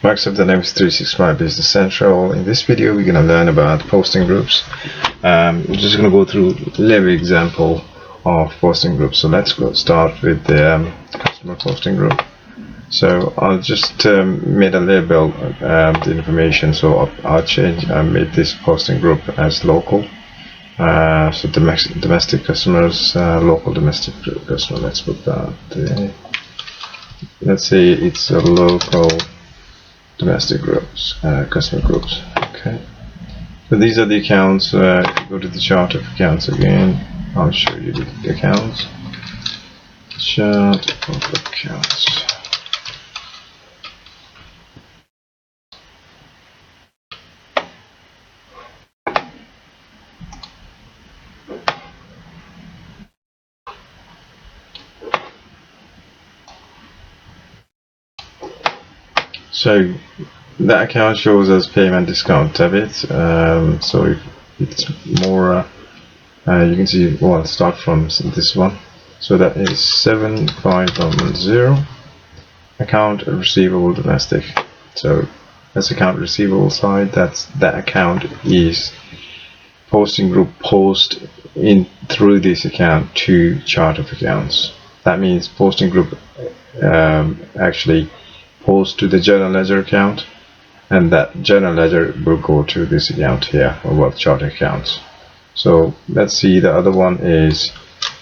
Microsoft Dynamics 365 Business Central. In this video, we're going to learn about posting groups. We're just going to go through a little example of posting groups. So let's go start with the customer posting group. So I'll just made a label the information. So I'll change. I made this posting group as local. So domestic customers, local domestic customer. Let's put that. Let's say it's a local domestic groups, customer groups. Okay, so these are the accounts. Go to the chart of accounts again. I'll show you the accounts. Chart of accounts. So that account shows us payment discount debit. So if it's more, you can see. Well, start from this one. So that is 7510 account receivable domestic. So that's account receivable side. That account is posting group post in through this account to chart of accounts. That means posting group actually post to the general ledger account, and that general ledger will go to this account here, or what chart accounts. So let's see, the other one is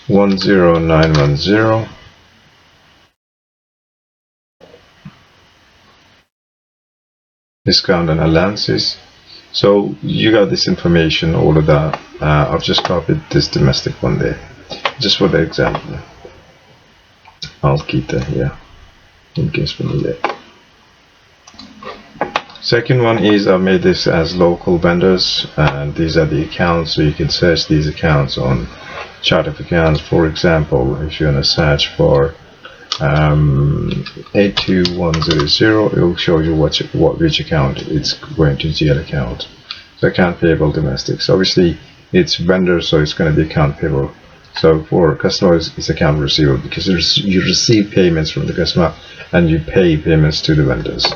10910 discount and allowances. So you got this information, all of that. I've just copied this domestic one there just for the example. I'll keep that here in case we need it. Second one is I made this as local vendors, and these are the accounts, so you can search these accounts on chart of accounts. For example, if you want to search for 82100, it will show you which account it's going to GL account. So account payable domestic. So obviously it's vendor, so it's going to be account payable. So for customers, it's account receivable because you receive payments from the customer and you pay payments to the vendors.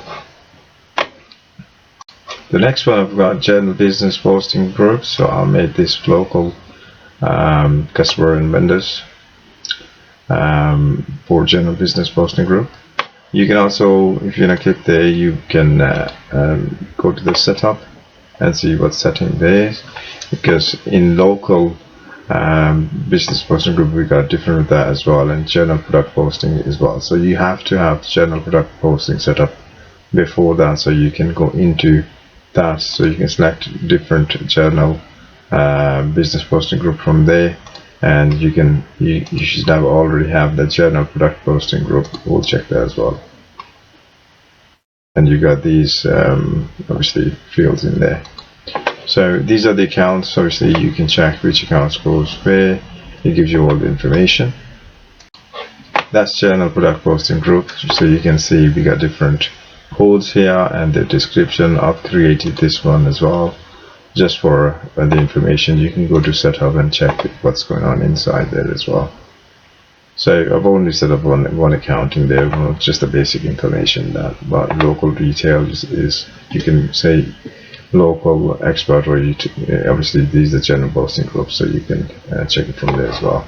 The next one, I've got general business posting group. So I'll make this local customer and vendors for general business posting group. You can also, if you want to click there, you can go to the setup and see what setting there is, because in local business posting group we got different with that as well, and general product posting as well. So you have to have general product posting set up before that, so you can go into that. So you can select different general business posting group from there, and you should already have the general product posting group. We'll check that as well. And you got these obviously fields in there. So these are the accounts. Obviously you can check which accounts goes where. It gives you all the information. That's general product posting group. So you can see we got different codes here and the description. I've created this one as well just for the information. You can go to setup and check what's going on inside there as well. So I've only set up one account in there, just the basic information that about local retail is you can say local expert, or obviously these are general posting groups, so you can check it from there as well.